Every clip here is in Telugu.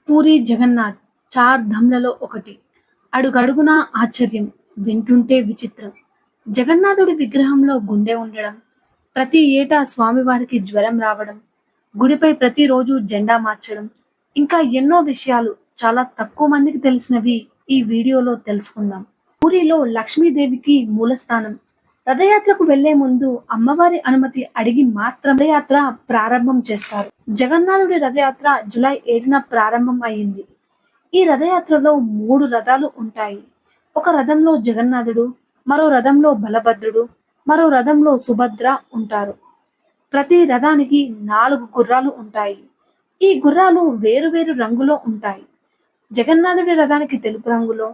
పూరి జగన్నాథ్ చార్ ధామ్లలో ఒకటి. అడుగడుగునా ఆశ్చర్యం, వింటుంటే విచిత్రం. జగన్నాథుడి విగ్రహంలో గుండె ఉండడం, ప్రతి ఏటా స్వామివారికి జ్వరం రావడం, గుడిపై ప్రతిరోజు జెండా మార్చడం, ఇంకా ఎన్నో విషయాలు చాలా తక్కువ మందికి తెలిసినవి ఈ వీడియోలో తెలుసుకుందాం. పూరిలో లక్ష్మీదేవికి మూలస్థానం. రథయాత్రకు వెళ్లే ముందు అమ్మవారి అనుమతి అడిగి మాత్రం రథయాత్ర ప్రారంభం చేస్తారు. జగన్నాథుడి రథయాత్ర జూలై 7న ప్రారంభం అయింది. ఈ రథయాత్రలో 3 రథాలు ఉంటాయి. ఒక రథంలో జగన్నాథుడు, మరో రథంలో బలభద్రుడు, మరో రథంలో సుభద్ర ఉంటారు. ప్రతి రథానికి 4 గుర్రాలు ఉంటాయి. ఈ గుర్రాలు వేరువేరు రంగులో ఉంటాయి. జగన్నాథుడి రథానికి తెలుపు రంగులో,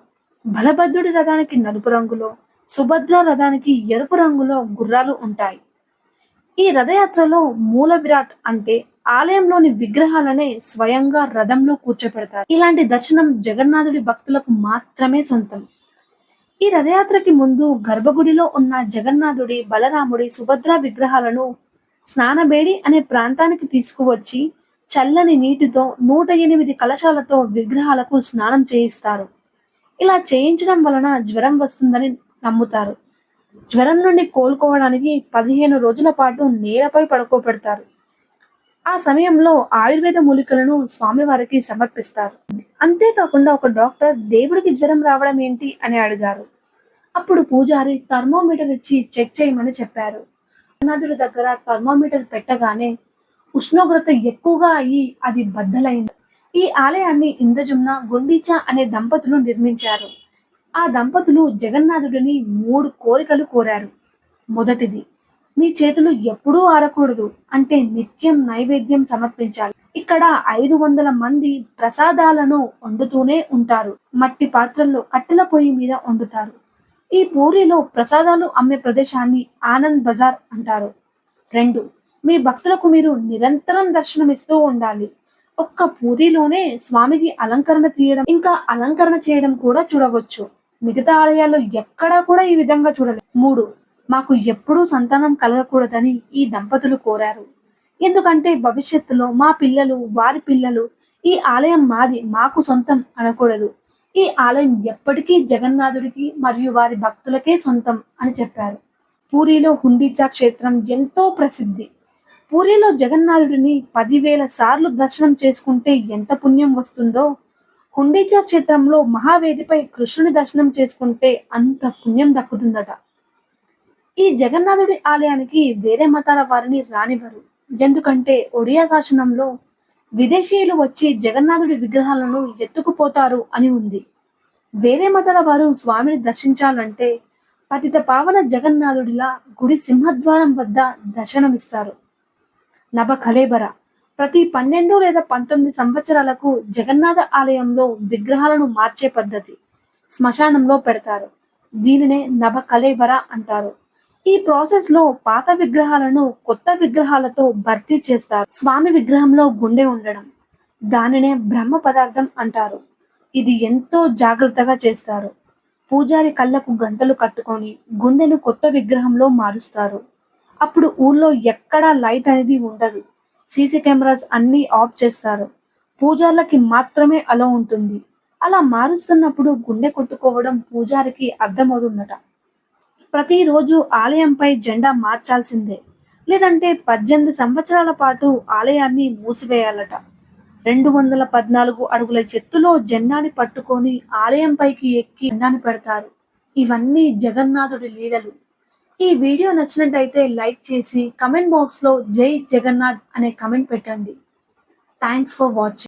బలభద్రుడి రథానికి నలుపు రంగులో, సుభద్ర రథానికి ఎరుపు రంగులో గుర్రాలు ఉంటాయి. ఈ రథయాత్రలో మూల విరాట్ అంటే ఆలయంలోని విగ్రహాలనే స్వయంగా రథంలో కూర్చోపెడతారు. ఇలాంటి దర్శనం జగన్నాథుడి భక్తులకు మాత్రమే సొంతం. ఈ రథయాత్రకి ముందు గర్భగుడిలో ఉన్న జగన్నాథుడి, బలరాముడి, సుభద్ర విగ్రహాలను స్నానబేడి అనే ప్రాంతానికి తీసుకువచ్చి చల్లని నీటితో 108 కలశాలతో విగ్రహాలకు స్నానం చేయిస్తారు. ఇలా చేయించడం వలన జ్వరం వస్తుందని నమ్ముతారు. జ్వరం నుండి కోలుకోవడానికి 15 రోజుల పాటు నేలపై పడుకోబెడతారు. ఆ సమయంలో ఆయుర్వేద మూలికలను స్వామివారికి సమర్పిస్తారు. అంతేకాకుండా ఒక డాక్టర్ దేవుడికి జ్వరం రావడం ఏంటి అని అడిగారు. అప్పుడు పూజారి థర్మోమీటర్ ఇచ్చి చెక్ చేయమని చెప్పారు. జగన్నాథుడి దగ్గర థర్మోమీటర్ పెట్టగానే ఉష్ణోగ్రత ఎక్కువగా అయ్యి అది బద్దలైంది. ఈ ఆలయాన్ని ఇంద్రజుమ్న, గుండీచా అనే దంపతులు నిర్మించారు. ఆ దంపతులు జగన్నాథుడిని 3 కోరికలు కోరారు. మొదటిది, మీ చేతులు ఎప్పుడూ ఆరకూడదు, అంటే నిత్యం నైవేద్యం సమర్పించాలి. ఇక్కడ 500 మంది ప్రసాదాలను వండుతూనే ఉంటారు. మట్టి పాత్రల్లో కట్టెల పొయ్యి మీద వండుతారు. ఈ పూరిలో ప్రసాదాలు అమ్మే ప్రదేశాన్ని ఆనంద్ బజార్ అంటారు. 2, మీ భక్తులకు మీరు నిరంతరం దర్శనమిస్తూ ఉండాలి. ఒక్క పూరిలోనే స్వామికి అలంకరణ చేయడం కూడా చూడవచ్చు. మిగతా ఆలయాల్లో ఎక్కడా కూడా ఈ విధంగా చూడలేదు. 3, మాకు ఎప్పుడూ సంతానం కలగకూడదని ఈ దంపతులు కోరారు. ఎందుకంటే భవిష్యత్తులో మా పిల్లలు, వారి పిల్లలు ఈ ఆలయం మాది, మాకు సొంతం అనకూడదు. ఈ ఆలయం ఎప్పటికీ జగన్నాథుడికి మరియు వారి భక్తులకే సొంతం అని చెప్పారు. పూరిలో హుండీచా క్షేత్రం ఎంతో ప్రసిద్ధి. పూరిలో జగన్నాథుడిని 10,000 సార్లు దర్శనం చేసుకుంటే ఎంత పుణ్యం వస్తుందో, హుండీచా క్షేత్రంలో మహావేదిపై కృష్ణుని దర్శనం చేసుకుంటే అంత పుణ్యం దక్కుతుందట. ఈ జగన్నాథుడి ఆలయానికి వేరే మతాల వారిని రానివ్వరు. ఎందుకంటే ఒడియా శాసనంలో విదేశీయులు వచ్చి జగన్నాథుడి విగ్రహాలను ఎత్తుకుపోతారు అని ఉంది. వేరే మతాల వారు స్వామిని దర్శించాలంటే పతిత పావన జగన్నాథుడిలా గుడి సింహద్వారం వద్ద దర్శనమిస్తారు. నభ కళేబర ప్రతి 12 లేదా 19 సంవత్సరాలకు జగన్నాథ ఆలయంలో విగ్రహాలను మార్చే పద్ధతి. శ్మశానంలో పెడతారు. దీనినే నభ కళేబర అంటారు. ఈ ప్రాసెస్ లో పాత విగ్రహాలను కొత్త విగ్రహాలతో భర్తీ చేస్తారు. స్వామి విగ్రహంలో గుండె ఉండడం, దానినే బ్రహ్మ పదార్థం అంటారు. ఇది ఎంతో జాగ్రత్తగా చేస్తారు. పూజారి కళ్ళకు గంతలు కట్టుకొని గుండెను కొత్త విగ్రహంలో మారుస్తారు. అప్పుడు ఊర్లో ఎక్కడా లైట్ అనేది ఉండదు. సీసీ కెమెరాస్ అన్ని ఆఫ్ చేస్తారు. పూజార్లకి మాత్రమే అలో ఉంటుంది. అలా మారుస్తున్నప్పుడు గుండె కొట్టుకోవడం పూజారికి అర్థమవుతుందట. ప్రతిరోజు ఆలయంపై జెండా మార్చాల్సిందే, లేదంటే 18 సంవత్సరాల పాటు ఆలయాన్ని మూసివేయాలట. 214 అడుగుల ఎత్తులో జెండాని పట్టుకొని ఆలయంపైకి ఎక్కి జెండాని పెడతారు. ఇవన్నీ జగన్నాథుడి లీలలు. ఈ వీడియో నచ్చినట్టయితే లైక్ చేసి కమెంట్ బాక్స్ లో జై జగన్నాథ్ అనే కమెంట్ పెట్టండి. Thanks for watching.